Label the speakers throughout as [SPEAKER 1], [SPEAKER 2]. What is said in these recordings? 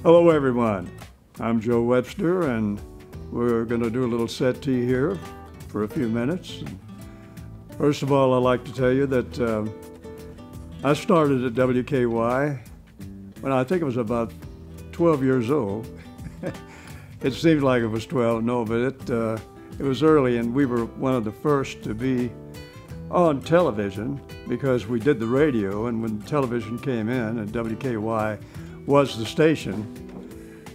[SPEAKER 1] Hello everyone, I'm Joe Webster and we're going to do a little set tea here for a few minutes. First of all, I'd like to tell you that I started at WKY when I think it was about 12 years old. It seems like it was 12, no, but it was early, and we were one of the first to be on television because we did the radio, and when television came in and WKY was the station,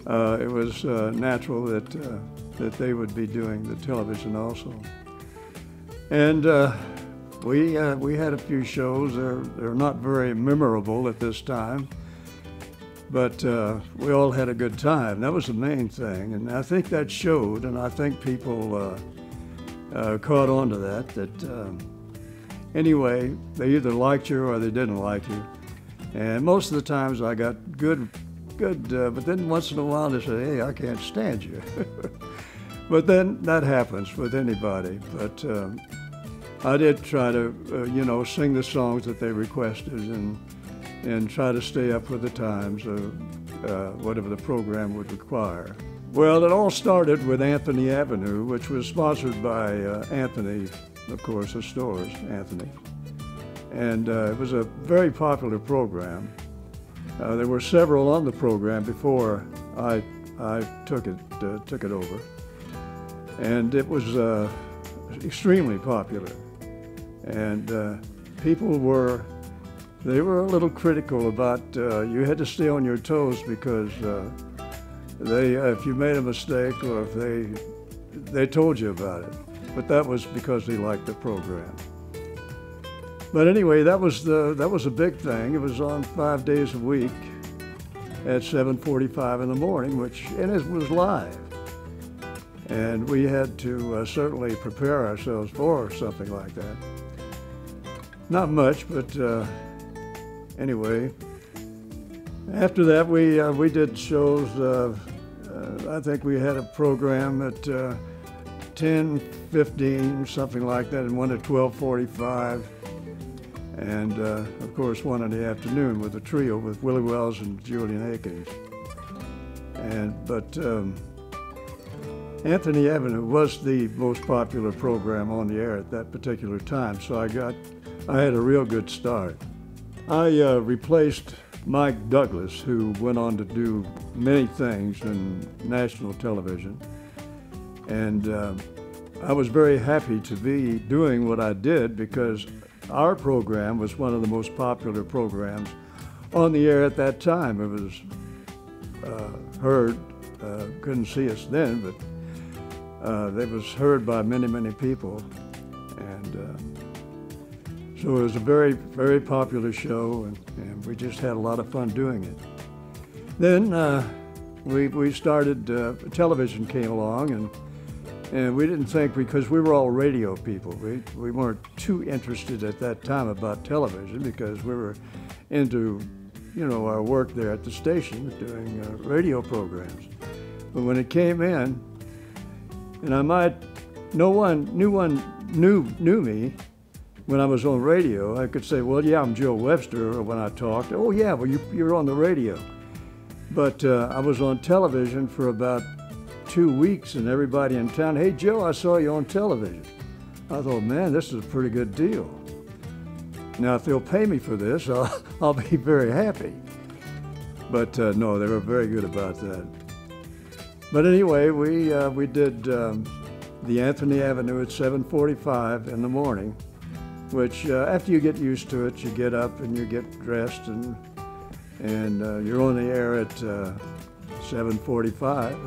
[SPEAKER 1] it was natural that they would be doing the television also. And we had a few shows. They're not very memorable at this time, but we all had a good time. That was the main thing, and I think that showed, and I think people caught on to that anyway, they either liked you or they didn't like you. And most of the times I got good, but then once in a while they say, hey, I can't stand you. But then that happens with anybody. But I did try to, sing the songs that they requested and try to stay up with the times of whatever the program would require. Well, it all started with Anthony Avenue, which was sponsored by Anthony, of course, the stores, Anthony. And it was a very popular program. There were several on the program before I took it over. And it was extremely popular. And people were a little critical about, you had to stay on your toes because if you made a mistake or if they told you about it. But that was because they liked the program. But anyway, that was a big thing. It was on 5 days a week at 7:45 in the morning, and it was live. And we had to certainly prepare ourselves for something like that. Not much, but anyway. After that, we did shows. I think we had a program at 10, 15, something like that, and one at 12:45. And of course one in the afternoon with a trio with Willie Wells and Julian Akins. But Anthony Avenue was the most popular program on the air at that particular time, so I had a real good start. I replaced Mike Douglas, who went on to do many things in national television, and I was very happy to be doing what I did because our program was one of the most popular programs on the air at that time. It was heard, couldn't see us then, but it was heard by many, many people. And so it was a very, very popular show, and we just had a lot of fun doing it. Then we started, television came along, and we didn't think, because we were all radio people, we weren't too interested at that time about television because we were into, our work there at the station doing radio programs. But when it came in, and no one knew me when I was on radio. I could say, well, yeah, I'm Joe Webster, or when I talked, oh yeah, well, you're on the radio. But I was on television for about 2 weeks, and everybody in town, hey Joe, I saw you on television. I thought, man, this is a pretty good deal. Now, if they'll pay me for this, I'll be very happy. But no, they were very good about that. But anyway, we did the Anthony Avenue at 7:45 in the morning, which after you get used to it, you get up and you get dressed, and you're on the air at 7:45,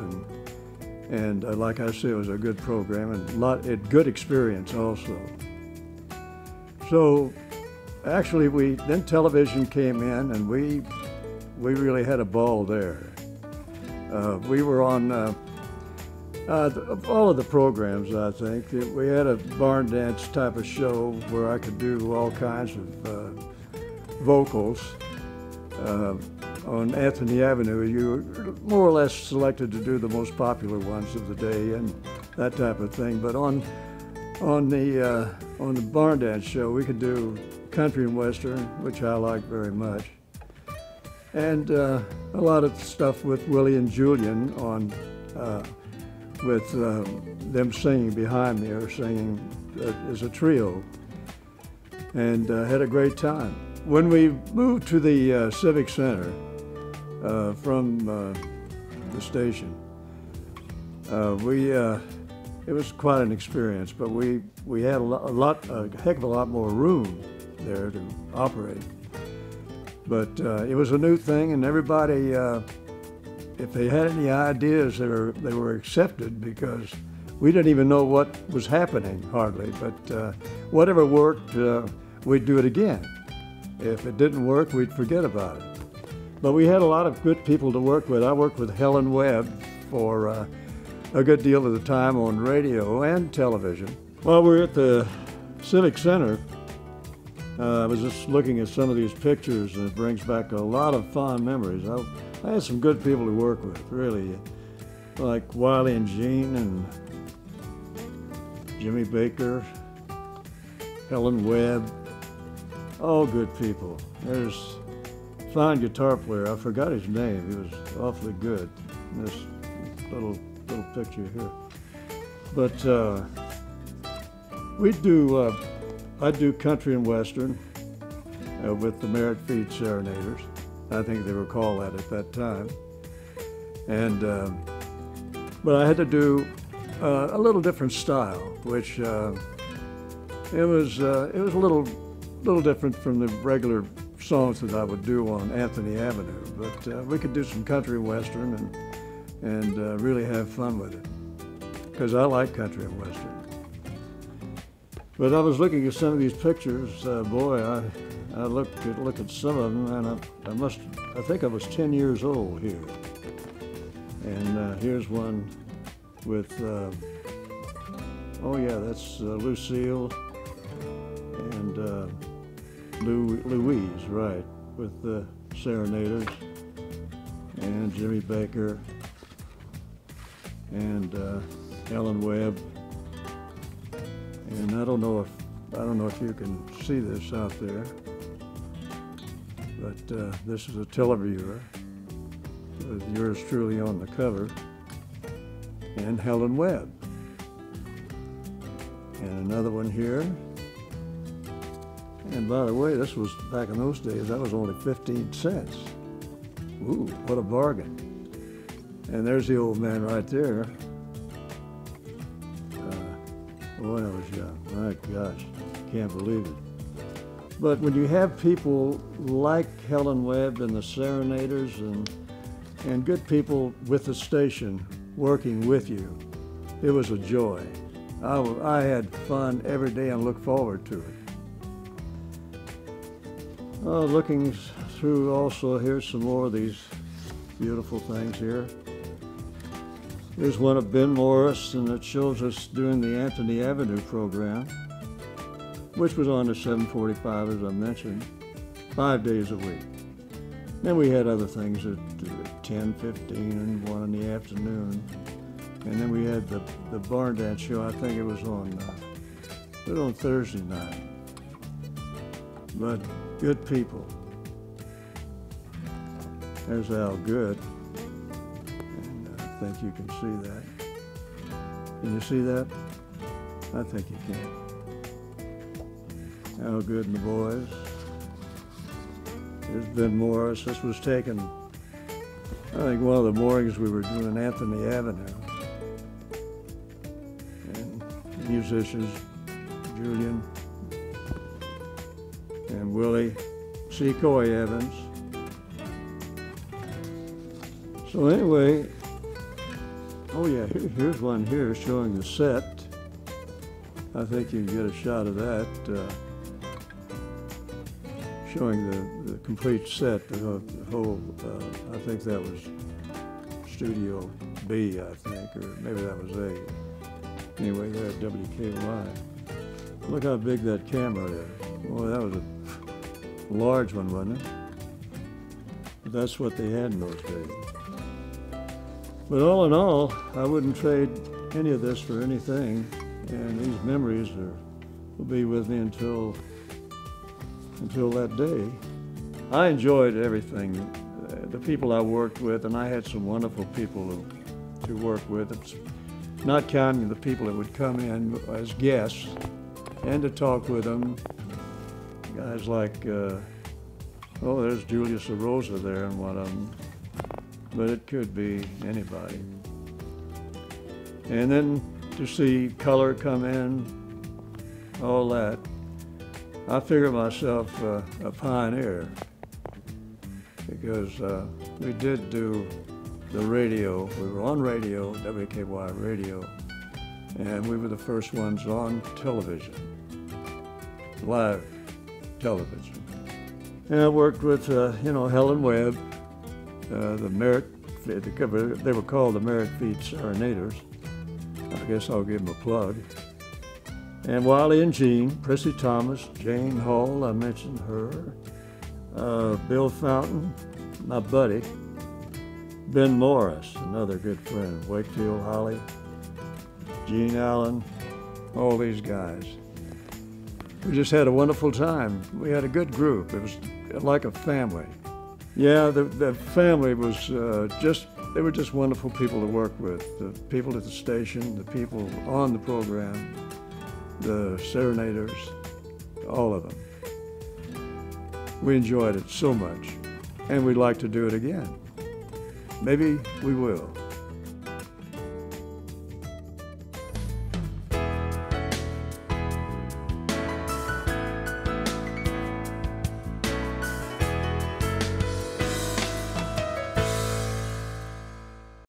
[SPEAKER 1] and like I said, it was a good program and good experience also. So actually, then television came in, and we really had a ball there. We were on all of the programs, I think. We had a barn dance type of show where I could do all kinds of vocals. On Anthony Avenue, you were more or less selected to do the most popular ones of the day and that type of thing. But on the barn dance show, we could do country and western, which I like very much. and a lot of stuff with Willie and Julian on, with them singing behind me, or singing as a trio, and had a great time. When we moved to the Civic Center from the station, it was quite an experience, but we had a heck of a lot more room there to operate. But it was a new thing, and everybody, if they had any ideas, they were accepted, because we didn't even know what was happening hardly. But whatever worked, we'd do it again. If it didn't work, we'd forget about it. But we had a lot of good people to work with. I worked with Helen Webb for a good deal of the time on radio and television. While we were at the Civic Center, I was just looking at some of these pictures, and it brings back a lot of fond memories. I had some good people to work with, really, like Wiley and Jean and Jimmy Baker, Helen Webb, all good people. There's a fine guitar player, I forgot his name, he was awfully good in this little picture here. But I do country and western with the Merit Feed Serenaders. I think they were called that at that time. And but I had to do a little different style, which it was a little different from the regular songs that I would do on Anthony Avenue. But we could do some country and western and really have fun with it, because I like country and western. But I was looking at some of these pictures. Boy, I look at some of them, and I think I was 10 years old here. And here's one with, oh yeah, that's Lucille and Louise, right, with the Serenaders, and Jimmy Baker, and Helen Webb. And I don't know if you can see this out there, but this is a televiewer with yours truly on the cover, and Helen Webb. And another one here. And by the way, this was back in those days, that was only 15 cents. Ooh, what a bargain. And there's the old man right there. When I was young, my gosh, can't believe it. But when you have people like Helen Webb and the Serenaders and good people with the station working with you, it was a joy. I had fun every day and looked forward to it. Looking through also, here's some more of these beautiful things here. Here's one of Ben Morris, and it shows us doing the Anthony Avenue program, which was on at 7:45, as I mentioned, 5 days a week. Then we had other things at 10:15 and 1 in the afternoon. And then we had the barn dance show. I think it was on Thursday night. But good people. There's Al Good. I think you can see that. Can you see that? I think you can. Al Good and the boys. There's Ben Morris. This was taken, I think, one of the mornings we were doing Anthony Avenue. And musicians, Julian and Willie Coy Evans. So anyway, oh yeah, here's one here showing the set. I think you can get a shot of that, showing the complete set, the whole, I think that was Studio B, I think, or maybe that was A. Anyway, they're at WKY. Look how big that camera is. Boy, that was a large one, wasn't it? But that's what they had in those days. But all in all, I wouldn't trade any of this for anything, and these memories will be with me until that day. I enjoyed everything the people I worked with, and I had some wonderful people to work with. It's not counting the people that would come in as guests and to talk with them. Guys like, there's Julius LaRosa there and one of them, but it could be anybody. And then to see color come in, all that, I figure myself a pioneer because we did do the radio. We were on radio, WKY Radio, and we were the first ones on television, live television. And I worked with, Helen Webb, the Merritt, they were called the Merritt Feet Serenaders. I guess I'll give them a plug. And Wiley and Jean, Prissy Thomas, Jane Hall, I mentioned her, Bill Fountain, my buddy, Ben Morris, another good friend, Wakefield Holly, Gene Allen, all these guys. We just had a wonderful time. We had a good group. It was like a family. Yeah, the family was they were just wonderful people to work with. The people at the station, the people on the program, the serenaders, all of them. We enjoyed it so much, and we'd like to do it again. Maybe we will.